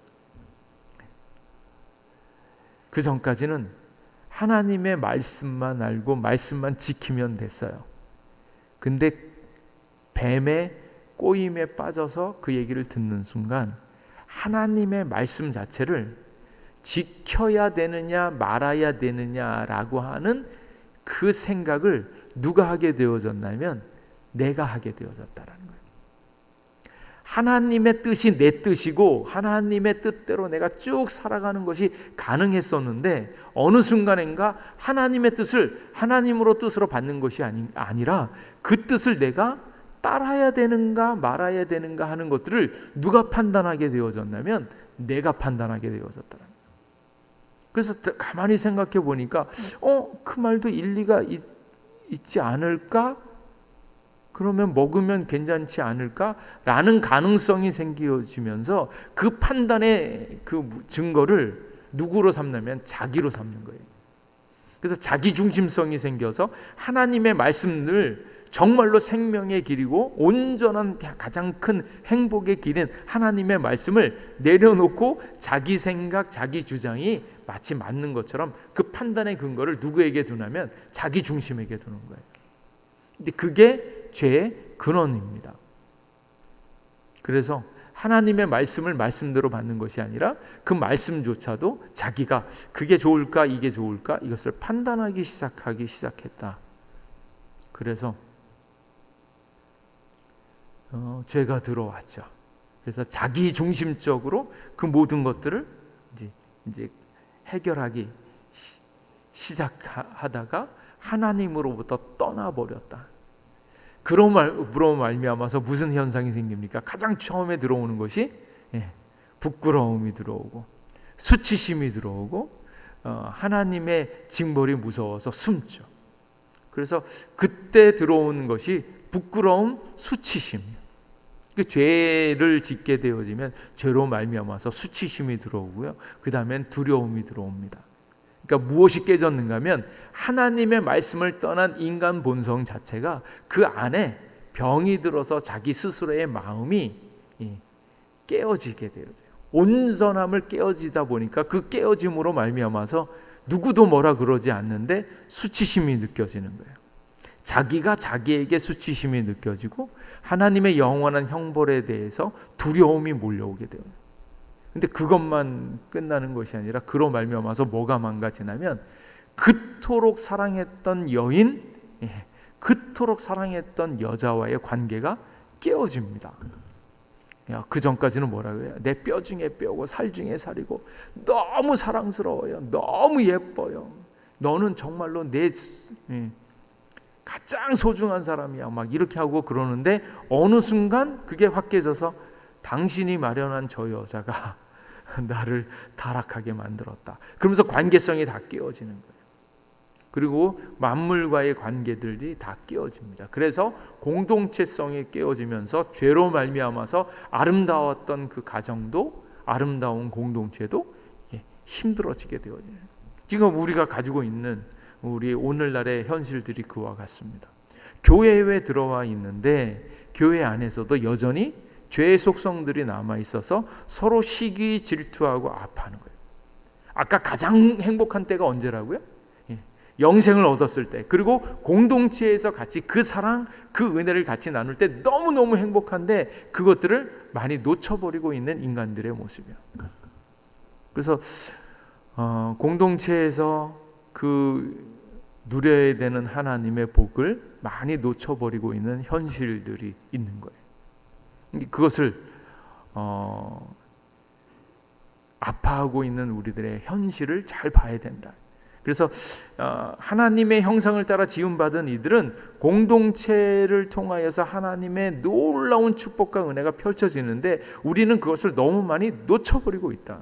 그 전까지는 하나님의 말씀만 알고 말씀만 지키면 됐어요. 근데 뱀의 꼬임에 빠져서 그 얘기를 듣는 순간 하나님의 말씀 자체를 지켜야 되느냐 말아야 되느냐라고 하는 그 생각을 누가 하게 되어졌냐면 내가 하게 되어졌다라는 거예요. 하나님의 뜻이 내 뜻이고 하나님의 뜻대로 내가 쭉 살아가는 것이 가능했었는데 어느 순간인가 하나님의 뜻을 하나님으로 뜻으로 받는 것이 아니라 그 뜻을 내가 따라야 되는가 말아야 되는가 하는 것들을 누가 판단하게 되어졌냐면 내가 판단하게 되어졌다는 거예요. 그래서 가만히 생각해 보니까 그 말도 일리가 있지 않을까? 그러면 먹으면 괜찮지 않을까? 라는 가능성이 생겨지면서 그 판단의 그 증거를 누구로 삼냐면 자기로 삼는 거예요. 그래서 자기 중심성이 생겨서 하나님의 말씀을 정말로 생명의 길이고 온전한 가장 큰 행복의 길인 하나님의 말씀을 내려놓고 자기 생각, 자기 주장이 마치 맞는 것처럼 그 판단의 근거를 누구에게 두냐면 자기 중심에게 두는 거예요. 근데 그게 죄의 근원입니다. 그래서 하나님의 말씀을 말씀대로 받는 것이 아니라 그 말씀조차도 자기가 그게 좋을까 이게 좋을까 이것을 판단하기 시작했다. 그래서 죄가 들어왔죠. 그래서 자기 중심적으로 그 모든 것들을 이제 해결하기 시작하다가 하나님으로부터 떠나버렸다. 그로 말미암아서 무슨 현상이 생깁니까? 가장 처음에 들어오는 것이 부끄러움이 들어오고 수치심이 들어오고 하나님의 징벌이 무서워서 숨죠. 그래서 그때 들어오는 것이 부끄러움, 수치심이에요. 그 죄를 짓게 되어지면 죄로 말미암아서 수치심이 들어오고요. 그 다음엔 두려움이 들어옵니다. 그러니까 무엇이 깨졌는가 하면 하나님의 말씀을 떠난 인간 본성 자체가 그 안에 병이 들어서 자기 스스로의 마음이 깨어지게 되어져요. 온전함을 깨어지다 보니까 그 깨어짐으로 말미암아서 누구도 뭐라 그러지 않는데 수치심이 느껴지는 거예요. 자기가 자기에게 수치심이 느껴지고 하나님의 영원한 형벌에 대해서 두려움이 몰려오게 돼요. 근데 그것만 끝나는 것이 아니라 그로 말미암아서 뭐가 망가지냐면 그토록 사랑했던 여인, 그토록 사랑했던 여자와의 관계가 깨어집니다. 그 전까지는 뭐라 그래요? 내 뼈 중에 뼈고 살 중에 살이고 너무 사랑스러워요. 너무 예뻐요. 너는 정말로 내 가장 소중한 사람이야. 막 이렇게 하고 그러는데 어느 순간 그게 확 깨져서 당신이 마련한 저 여자가 나를 타락하게 만들었다. 그러면서 관계성이 다 깨어지는 거예요. 그리고 만물과의 관계들이 다 깨어집니다. 그래서 공동체성이 깨어지면서 죄로 말미암아서 아름다웠던 그 가정도 아름다운 공동체도 힘들어지게 되어요. 지금 우리가 가지고 있는 우리 오늘날의 현실들이 그와 같습니다. 교회에 들어와 있는데 교회 안에서도 여전히 죄의 속성들이 남아 있어서 서로 시기 질투하고 아파하는 거예요. 아까 가장 행복한 때가 언제라고요? 영생을 얻었을 때, 그리고 공동체에서 같이 그 사랑, 그 은혜를 같이 나눌 때 너무너무 행복한데 그것들을 많이 놓쳐버리고 있는 인간들의 모습이에요. 그래서 공동체에서 그 누려야 되는 하나님의 복을 많이 놓쳐버리고 있는 현실들이 있는 거예요. 그것을 아파하고 있는 우리들의 현실을 잘 봐야 된다. 그래서 하나님의 형상을 따라 지음받은 이들은 공동체를 통하여서 하나님의 놀라운 축복과 은혜가 펼쳐지는데 우리는 그것을 너무 많이 놓쳐버리고 있다.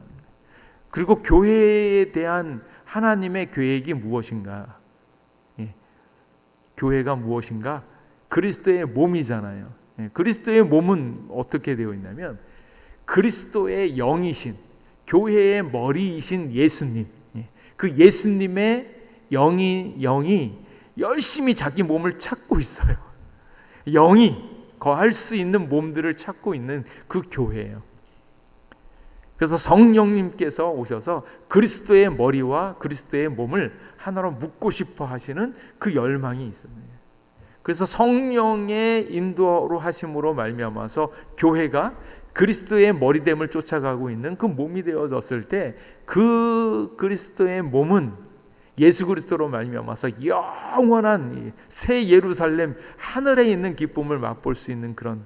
그리고 교회에 대한 하나님의 계획이 무엇인가? 교회가 무엇인가? 그리스도의 몸이잖아요. 그리스도의 몸은 어떻게 되어 있냐면 그리스도의 영이신, 교회의 머리이신 예수님, 그 예수님의 영이 열심히 자기 몸을 찾고 있어요. 영이 거할 수 있는 몸들을 찾고 있는 그 교회예요. 그래서 성령님께서 오셔서 그리스도의 머리와 그리스도의 몸을 하나로 묶고 싶어 하시는 그 열망이 있습니다. 그래서 성령의 인도로 하심으로 말미암아서 교회가 그리스도의 머리됨을 쫓아가고 있는 그 몸이 되어졌을 때 그 그리스도의 몸은 예수 그리스도로 말미암아서 영원한 새 예루살렘 하늘에 있는 기쁨을 맛볼 수 있는 그런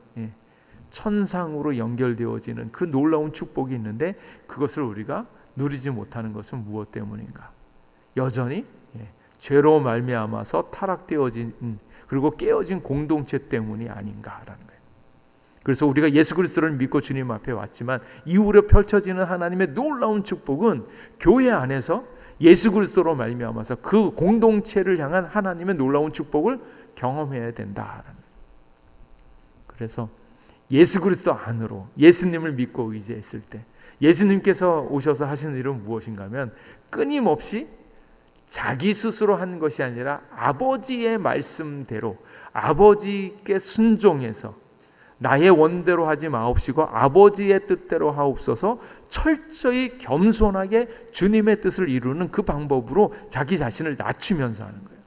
천상으로 연결되어지는 그 놀라운 축복이 있는데 그것을 우리가 누리지 못하는 것은 무엇 때문인가? 여전히 죄로 말미암아서 타락되어진 그리고 깨어진 공동체 때문이 아닌가라는 거예요. 그래서 우리가 예수 그리스도를 믿고 주님 앞에 왔지만 이후로 펼쳐지는 하나님의 놀라운 축복은 교회 안에서 예수 그리스도로 말미암아서 그 공동체를 향한 하나님의 놀라운 축복을 경험해야 된다라는 거예요. 그래서 예수 그리스도 안으로 예수님을 믿고 의지했을 때 예수님께서 오셔서 하시는 일은 무엇인가 하면 끊임없이 자기 스스로 하는 것이 아니라 아버지의 말씀대로 아버지께 순종해서 나의 원대로 하지 마옵시고 아버지의 뜻대로 하옵소서 철저히 겸손하게 주님의 뜻을 이루는 그 방법으로 자기 자신을 낮추면서 하는 거예요.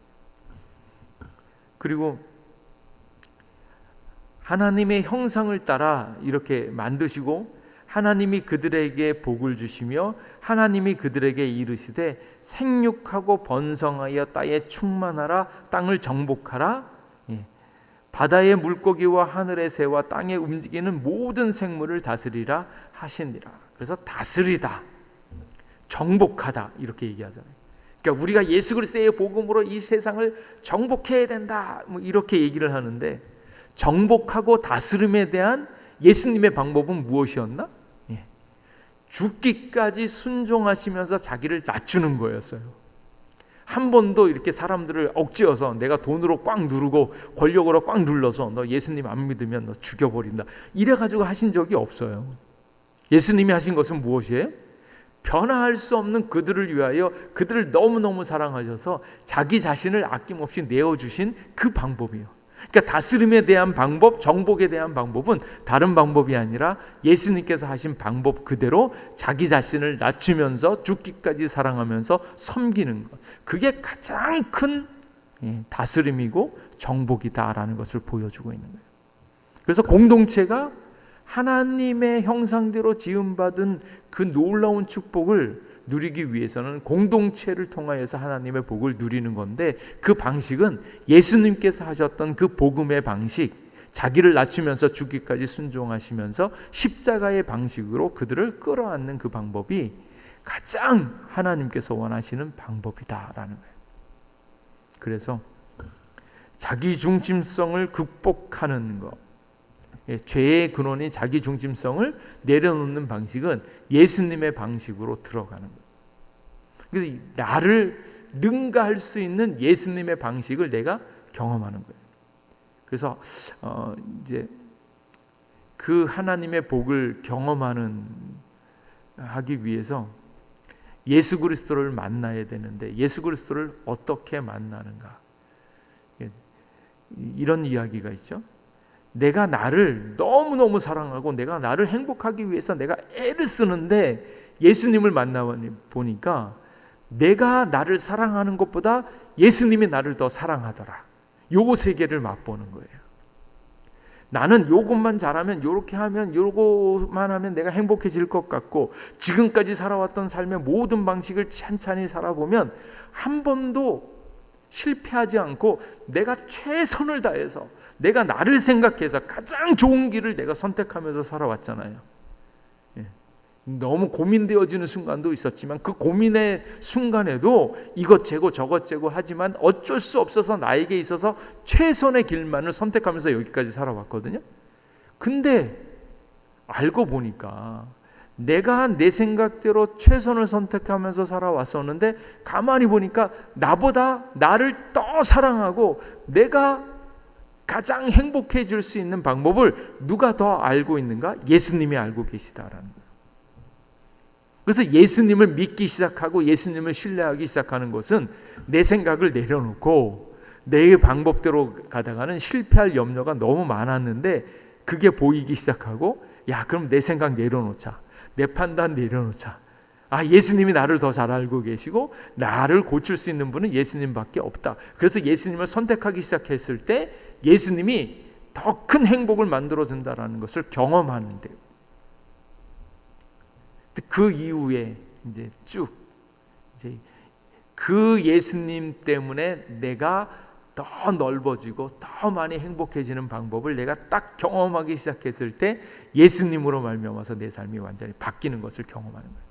그리고 하나님의 형상을 따라 이렇게 만드시고 하나님이 그들에게 복을 주시며 하나님이 그들에게 이르시되 생육하고 번성하여 땅에 충만하라 땅을 정복하라 바다의 물고기와 하늘의 새와 땅에 움직이는 모든 생물을 다스리라 하시니라. 그래서 다스리다, 정복하다 이렇게 얘기하잖아요. 그러니까 우리가 예수 그리스도의 복음으로 이 세상을 정복해야 된다 이렇게 얘기를 하는데 정복하고 다스림에 대한 예수님의 방법은 무엇이었나? 죽기까지 순종하시면서 자기를 낮추는 거였어요. 한 번도 이렇게 사람들을 억지어서 내가 돈으로 꽉 누르고 권력으로 꽉 눌러서 너 예수님 안 믿으면 너 죽여버린다 이래가지고 하신 적이 없어요. 예수님이 하신 것은 무엇이에요? 변화할 수 없는 그들을 위하여 그들을 너무너무 사랑하셔서 자기 자신을 아낌없이 내어주신 그 방법이에요. 그러니까 다스림에 대한 방법, 정복에 대한 방법은 다른 방법이 아니라 예수님께서 하신 방법 그대로 자기 자신을 낮추면서 죽기까지 사랑하면서 섬기는 것, 그게 가장 큰 다스림이고 정복이다라는 것을 보여주고 있는 거예요. 그래서 공동체가 하나님의 형상대로 지음받은 그 놀라운 축복을 누리기 위해서는 공동체를 통하여서 하나님의 복을 누리는 건데 그 방식은 예수님께서 하셨던 그 복음의 방식, 자기를 낮추면서 죽기까지 순종하시면서 십자가의 방식으로 그들을 끌어안는 그 방법이 가장 하나님께서 원하시는 방법이다라는 거예요. 그래서 자기 중심성을 극복하는 것, 죄의 근원이 자기 중심성을 내려놓는 방식은 예수님의 방식으로 들어가는 거예요. 나를 능가할 수 있는 예수님의 방식을 내가 경험하는 거예요. 그래서 이제 그 하나님의 복을 하기 위해서 예수 그리스도를 만나야 되는데 예수 그리스도를 어떻게 만나는가? 이런 이야기가 있죠. 내가 나를 너무너무 사랑하고 내가 나를 행복하기 위해서 내가 애를 쓰는데 예수님을 만나보니까 내가 나를 사랑하는 것보다 예수님이 나를 더 사랑하더라. 요 세계를 맛보는 거예요. 나는 요것만 잘하면, 요렇게 하면, 요것만 하면 내가 행복해질 것 같고, 지금까지 살아왔던 삶의 모든 방식을 찬찬히 살아보면 한 번도 실패하지 않고 내가 최선을 다해서, 내가 나를 생각해서 가장 좋은 길을 내가 선택하면서 살아왔잖아요. 너무 고민되어지는 순간도 있었지만, 그 고민의 순간에도 이것저것 저것저것 하지만 어쩔 수 없어서 나에게 있어서 최선의 길만을 선택하면서 여기까지 살아왔거든요. 근데 알고 보니까 내가 내 생각대로 최선을 선택하면서 살아왔었는데, 가만히 보니까 나보다 나를 더 사랑하고 내가 가장 행복해질 수 있는 방법을 누가 더 알고 있는가? 예수님이 알고 계시다라는 거예요. 그래서 예수님을 믿기 시작하고 예수님을 신뢰하기 시작하는 것은 내 생각을 내려놓고 내 방법대로 가다가는 실패할 염려가 너무 많았는데, 그게 보이기 시작하고, 야, 그럼 내 생각 내려놓자, 내 판단 내려놓자. 예수님이 나를 더 잘 알고 계시고 나를 고칠 수 있는 분은 예수님밖에 없다. 그래서 예수님을 선택하기 시작했을 때 예수님이 더 큰 행복을 만들어준다라는 것을 경험하는데요. 그 이후에 이제 쭉 그 예수님 때문에 내가 더 넓어지고 더 많이 행복해지는 방법을 내가 딱 경험하기 시작했을 때 예수님으로 말미암아서 내 삶이 완전히 바뀌는 것을 경험하는 거예요.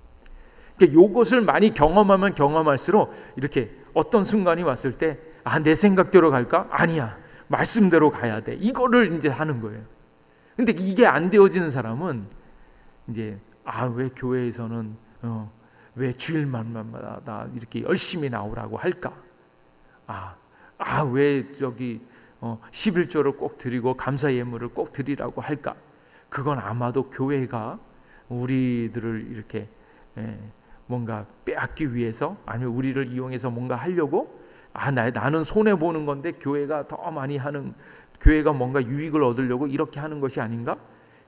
그러니까 이것을 많이 경험하면 경험할수록 이렇게 어떤 순간이 왔을 때 내 생각대로 갈까? 아니야, 말씀대로 가야 돼. 이거를 이제 하는 거예요. 근데 이게 안 되어지는 사람은 이제 왜 교회에서는 왜 주일만마다 나 이렇게 열심히 나오라고 할까? 왜 저기 11조를 꼭 드리고 감사 예물을 꼭 드리라고 할까? 그건 아마도 교회가 우리들을 이렇게 뭔가 빼앗기 위해서, 아니면 우리를 이용해서 뭔가 하려고, 나는 손해 보는 건데 교회가 더 많이 하는, 교회가 뭔가 유익을 얻으려고 이렇게 하는 것이 아닌가?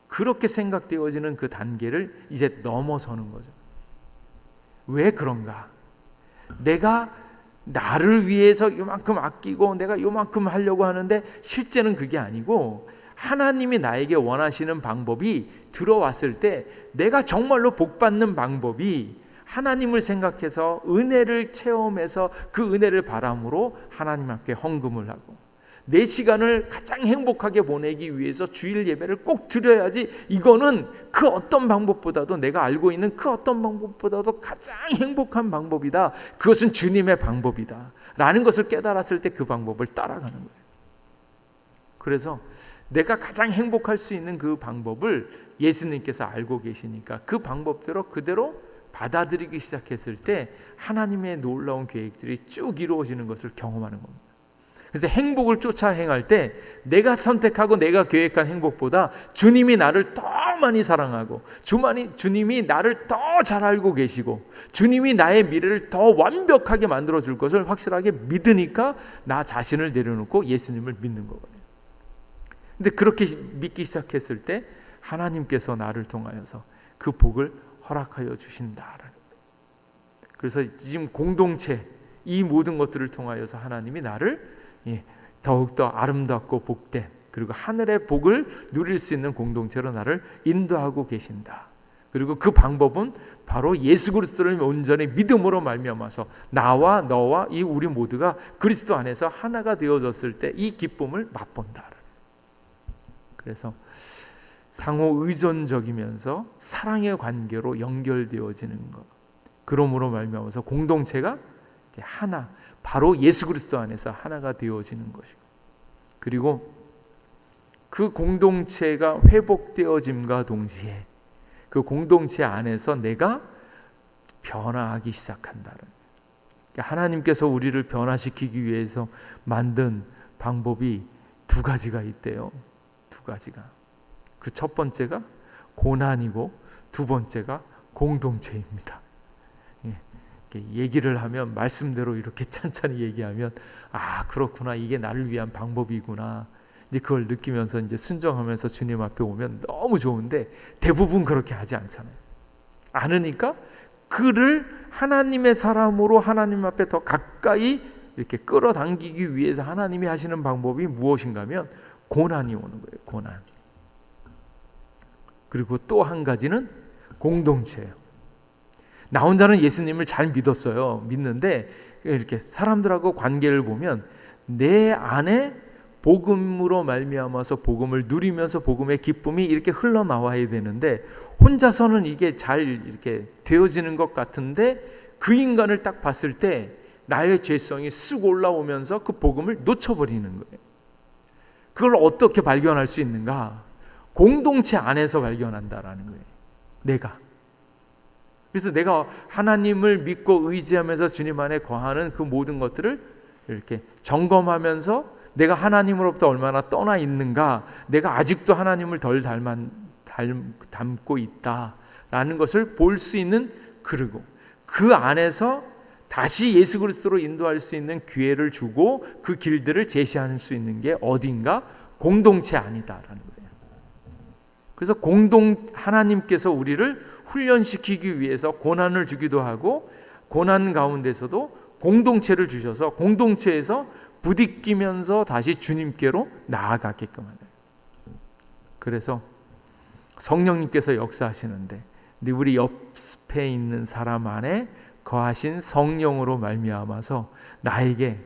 그렇게 생각되어지는 그 단계를 이제 넘어서는 거죠. 왜 그런가? 내가 나를 위해서 요만큼 아끼고 내가 요만큼 하려고 하는데 실제는 그게 아니고, 하나님이 나에게 원하시는 방법이 들어왔을 때 내가 정말로 복받는 방법이 하나님을 생각해서 은혜를 체험해서 그 은혜를 바람으로 하나님 앞에 헌금을 하고, 내 시간을 가장 행복하게 보내기 위해서 주일 예배를 꼭 드려야지, 이거는 그 어떤 방법보다도, 내가 알고 있는 그 어떤 방법보다도 가장 행복한 방법이다, 그것은 주님의 방법이다 라는 것을 깨달았을 때 그 방법을 따라가는 거예요. 그래서 내가 가장 행복할 수 있는 그 방법을 예수님께서 알고 계시니까 그 방법대로 그대로 받아들이기 시작했을 때 하나님의 놀라운 계획들이 쭉 이루어지는 것을 경험하는 겁니다. 그래서 행복을 쫓아 행할 때 내가 선택하고 내가 계획한 행복보다 주님이 나를 더 많이 사랑하고 주님이 나를 더 잘 알고 계시고 주님이 나의 미래를 더 완벽하게 만들어줄 것을 확실하게 믿으니까 나 자신을 내려놓고 예수님을 믿는 거거든요. 근데 그렇게 믿기 시작했을 때 하나님께서 나를 통하여서 그 복을 허락하여 주신다라는 거예요. 그래서 지금 공동체, 이 모든 것들을 통하여서 하나님이 나를 더욱더 아름답고 복된, 그리고 하늘의 복을 누릴 수 있는 공동체로 나를 인도하고 계신다. 그리고 그 방법은 바로 예수 그리스도를 온전히 믿음으로 말미암아서 나와 너와 이 우리 모두가 그리스도 안에서 하나가 되어졌을 때 이 기쁨을 맛본다. 그래서 상호 의존적이면서 사랑의 관계로 연결되어지는 것, 그러므로 말미암아서 공동체가 이제 하나, 바로 예수 그리스도 안에서 하나가 되어지는 것이고, 그리고 그 공동체가 회복되어짐과 동시에 그 공동체 안에서 내가 변화하기 시작한다는, 그러니까 하나님께서 우리를 변화시키기 위해서 만든 방법이 두 가지가 있대요. 두 가지가. 그 첫 번째가 고난이고 두 번째가 공동체입니다. 얘기를 하면, 말씀대로 이렇게 찬찬히 얘기하면 그렇구나, 이게 나를 위한 방법이구나, 이제 그걸 느끼면서 이제 순종하면서 주님 앞에 오면 너무 좋은데 대부분 그렇게 하지 않잖아요. 않으니까 그를 하나님의 사람으로 하나님 앞에 더 가까이 이렇게 끌어당기기 위해서 하나님이 하시는 방법이 무엇인가 하면 고난이 오는 거예요. 고난. 그리고 또 한 가지는 공동체예요. 나 혼자는 예수님을 잘 믿었어요. 믿는데 이렇게 사람들하고 관계를 보면 내 안에 복음으로 말미암아서 복음을 누리면서 복음의 기쁨이 이렇게 흘러나와야 되는데 혼자서는 이게 잘 이렇게 되어지는 것 같은데 그 인간을 딱 봤을 때 나의 죄성이 쑥 올라오면서 그 복음을 놓쳐버리는 거예요. 그걸 어떻게 발견할 수 있는가? 공동체 안에서 발견한다라는 거예요. 내가. 그래서 내가 하나님을 믿고 의지하면서 주님 안에 거하는 그 모든 것들을 이렇게 점검하면서 내가 하나님으로부터 얼마나 떠나 있는가, 내가 아직도 하나님을 덜 닮고 있다라는 것을 볼 수 있는, 그리고 그 안에서 다시 예수 그리스도로 인도할 수 있는 기회를 주고 그 길들을 제시할 수 있는 게 어딘가? 공동체 안이다라는 거예요. 그래서 하나님께서 우리를 훈련시키기 위해서 고난을 주기도 하고 고난 가운데서도 공동체를 주셔서 공동체에서 부딪히면서 다시 주님께로 나아가게끔 하는. 그래서 성령님께서 역사하시는데 우리 옆에 있는 사람 안에 거하신 성령으로 말미암아서 나에게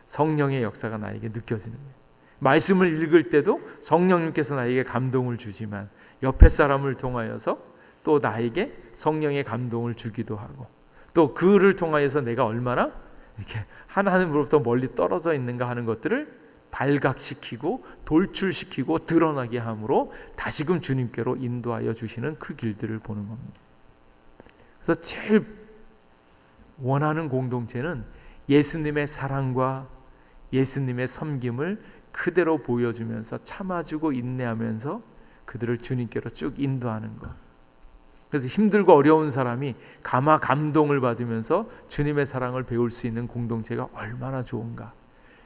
성령의 역사가 나에게 느껴지는 거예요. 말씀을 읽을 때도 성령님께서 나에게 감동을 주지만 옆에 사람을 통하여서 또 나에게 성령의 감동을 주기도 하고 또 그를 통하여서 내가 얼마나 이렇게 하나님으로부터 멀리 떨어져 있는가 하는 것들을 발각시키고 돌출시키고 드러나게 함으로 다시금 주님께로 인도하여 주시는 그 길들을 보는 겁니다. 그래서 제일 원하는 공동체는 예수님의 사랑과 예수님의 섬김을 그대로 보여주면서 참아주고 인내하면서 그들을 주님께로 쭉 인도하는 것. 그래서 힘들고 어려운 사람이 감동을 받으면서 주님의 사랑을 배울 수 있는 공동체가 얼마나 좋은가.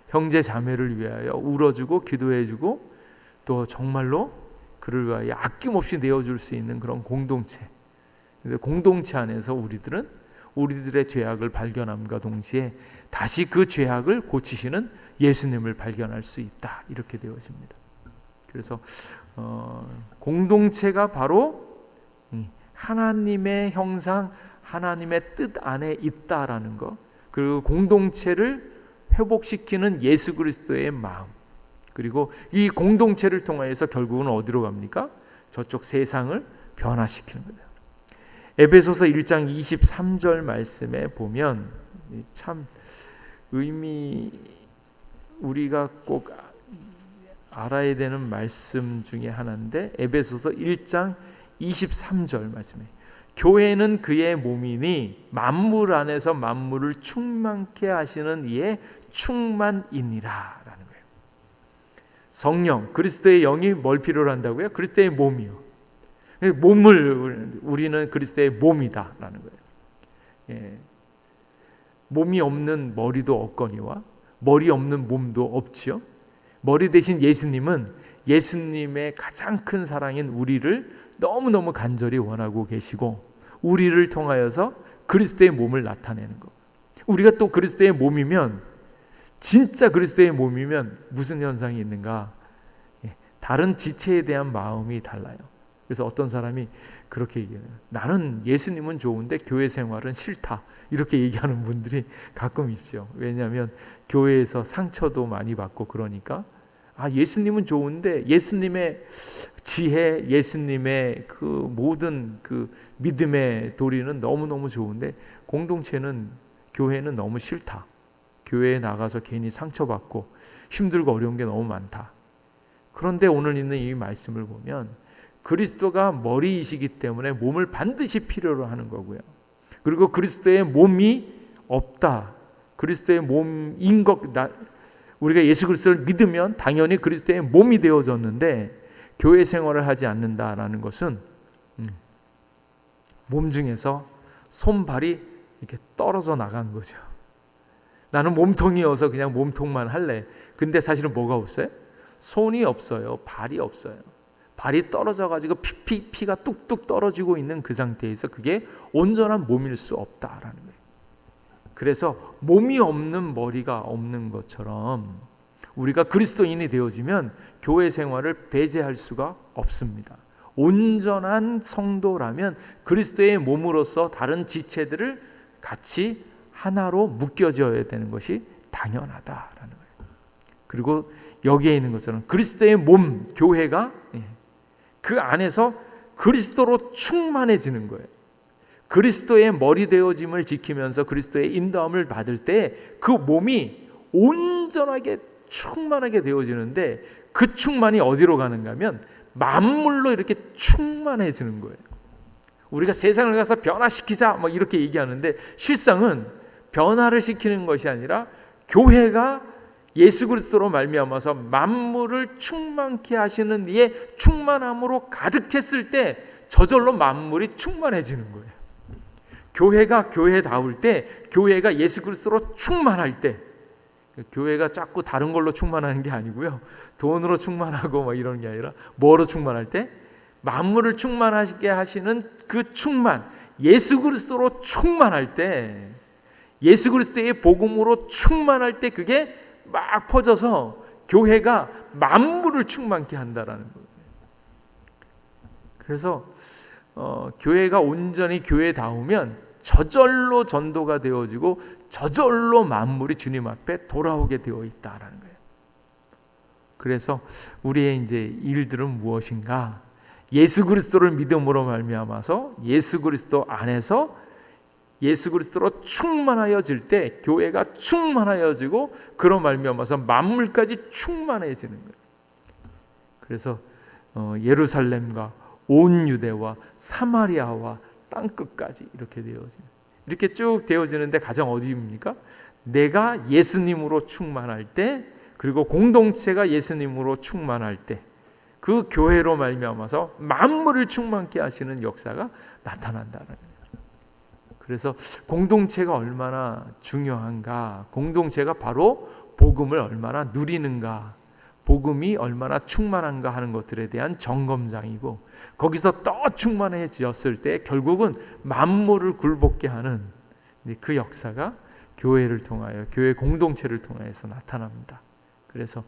형제 자매를 위하여 울어주고 기도해주고 또 정말로 그를 위하여 아낌없이 내어줄 수 있는 그런 공동체. 공동체 안에서 우리들은 우리들의 죄악을 발견함과 동시에 다시 그 죄악을 고치시는 예수님을 발견할 수 있다. 이렇게 되어집니다. 그래서 공동체가 바로 하나님의 형상, 하나님의 뜻 안에 있다라는 것, 그리고 공동체를 회복시키는 예수 그리스도의 마음, 그리고 이 공동체를 통하여서 결국은 어디로 갑니까? 저쪽 세상을 변화시키는 거예요. 에베소서 1장 23절 말씀에 보면 참 우리가 꼭 알아야 되는 말씀 중에 하나인데 에베소서 1장 23절 말씀에 교회는 그의 몸이니 만물 안에서 만물을 충만케 하시는 이의 충만이니라 라는 거예요. 성령, 그리스도의 영이 뭘 필요로 한다고요? 그리스도의 몸이요. 몸을 우리는 그리스도의 몸이다 라는 거예요. 예. 몸이 없는 머리도 없거니와 머리 없는 몸도 없지요. 머리 대신 예수님은 예수님의 가장 큰 사랑인 우리를 너무너무 간절히 원하고 계시고 우리를 통하여서 그리스도의 몸을 나타내는 것. 우리가 또 그리스도의 몸이면 진짜 그리스도의 몸이면 무슨 현상이 있는가? 다른 지체에 대한 마음이 달라요. 그래서 어떤 사람이 그렇게 얘기해요. 나는 예수님은 좋은데 교회 생활은 싫다. 이렇게 얘기하는 분들이 가끔 있죠. 왜냐하면 교회에서 상처도 많이 받고 그러니까 예수님은 좋은데 예수님의 지혜, 예수님의 그 모든 그 믿음의 도리는 너무너무 좋은데 공동체는 교회는 너무 싫다. 교회에 나가서 괜히 상처받고 힘들고 어려운 게 너무 많다. 그런데 오늘 있는 이 말씀을 보면 그리스도가 머리이시기 때문에 몸을 반드시 필요로 하는 거고요. 그리고 그리스도의 몸이 없다. 그리스도의 몸인 것, 우리가 예수 그리스도를 믿으면 당연히 그리스도의 몸이 되어졌는데 교회 생활을 하지 않는다라는 것은 몸 중에서 손발이 이렇게 떨어져 나간 거죠. 나는 몸통이어서 그냥 몸통만 할래. 근데 사실은 뭐가 없어요? 손이 없어요. 발이 없어요. 발이 떨어져가지고 피가 뚝뚝 떨어지고 있는 그 상태에서 그게 온전한 몸일 수 없다라는 거예요. 그래서 몸이 없는 머리가 없는 것처럼 우리가 그리스도인이 되어지면 교회 생활을 배제할 수가 없습니다. 온전한 성도라면 그리스도의 몸으로서 다른 지체들을 같이 하나로 묶여져야 되는 것이 당연하다라는 거예요. 그리고 여기에 있는 것처럼 그리스도의 몸, 교회가 그 안에서 그리스도로 충만해지는 거예요. 그리스도의 머리 되어짐을 지키면서 그리스도의 인도함을 받을 때 그 몸이 온전하게 충만하게 되어지는데, 그 충만이 어디로 가는가 하면 만물로 이렇게 충만해지는 거예요. 우리가 세상을 가서 변화시키자 뭐 이렇게 얘기하는데, 실상은 변화를 시키는 것이 아니라 교회가 예수 그리스도로 말미암아서 만물을 충만케 하시는 이의 충만함으로 가득했을 때 저절로 만물이 충만해지는 거예요. 교회가 교회다울 때, 교회가 예수 그리스도로 충만할 때, 교회가 자꾸 다른 걸로 충만하는 게 아니고요, 돈으로 충만하고 뭐 이런 게 아니라 뭐로 충만할 때? 만물을 충만하게 하시는 그 충만, 예수 그리스도로 충만할 때, 예수 그리스도의 복음으로 충만할 때 그게 막 퍼져서 교회가 만물을 충만케 한다라는 거예요. 그래서 교회가 온전히 교회다우면 저절로 전도가 되어지고 저절로 만물이 주님 앞에 돌아오게 되어 있다라는 거예요. 그래서 우리의 이제 일들은 무엇인가? 예수 그리스도를 믿음으로 말미암아서 예수 그리스도 안에서 예수 그리스도로 충만하여질 때 교회가 충만하여지고, 그로 말미암아서 만물까지 충만해지는 거예요. 그래서 예루살렘과 온 유대와 사마리아와 땅끝까지 이렇게 되어지는, 이렇게 쭉 되어지는데 가장 어디입니까? 내가 예수님으로 충만할 때, 그리고 공동체가 예수님으로 충만할 때, 그 교회로 말미암아서 만물을 충만케 하시는 역사가 나타난다는 거예요. 그래서 공동체가 얼마나 중요한가, 공동체가 바로 복음을 얼마나 누리는가, 복음이 얼마나 충만한가 하는 것들에 대한 점검장이고, 거기서 더 충만해졌을 때 결국은 만물을 굴복게 하는 그 역사가 교회를 통하여, 교회 공동체를 통해서 나타납니다. 그래서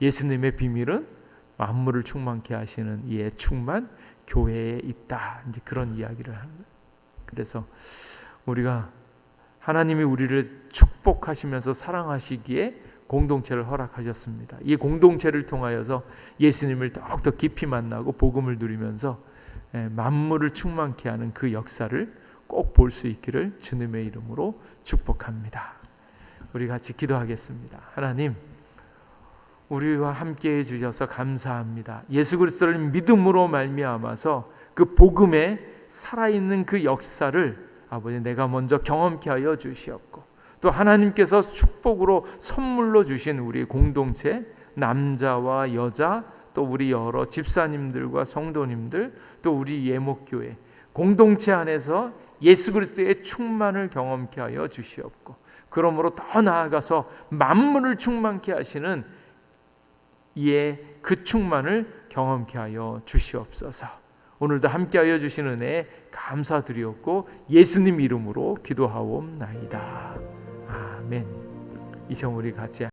예수님의 비밀은 만물을 충만케 하시는 이의 충만, 교회에 있다, 이제 그런 이야기를 하는 거예요. 그래서 우리가 하나님이 우리를 축복하시면서 사랑하시기에 공동체를 허락하셨습니다. 이 공동체를 통하여서 예수님을 더욱더 깊이 만나고 복음을 누리면서 만물을 충만케 하는 그 역사를 꼭 볼 수 있기를 주님의 이름으로 축복합니다. 우리 같이 기도하겠습니다. 하나님, 우리와 함께 해주셔서 감사합니다. 예수 그리스도를 믿음으로 말미암아서 그 복음에 살아있는 그 역사를 아버지 내가 먼저 경험케 하여 주시옵고, 또 하나님께서 축복으로 선물로 주신 우리 공동체, 남자와 여자, 또 우리 여러 집사님들과 성도님들, 또 우리 예목교회 공동체 안에서 예수 그리스도의 충만을 경험케 하여 주시옵고, 그러므로 더 나아가서 만물을 충만케 하시는 이의 그 충만을 경험케 하여 주시옵소서. 오늘도 함께하여 주신 은혜에 감사드리옵고 예수님 이름으로 기도하옵나이다. 아멘. 이 시간 우리 같이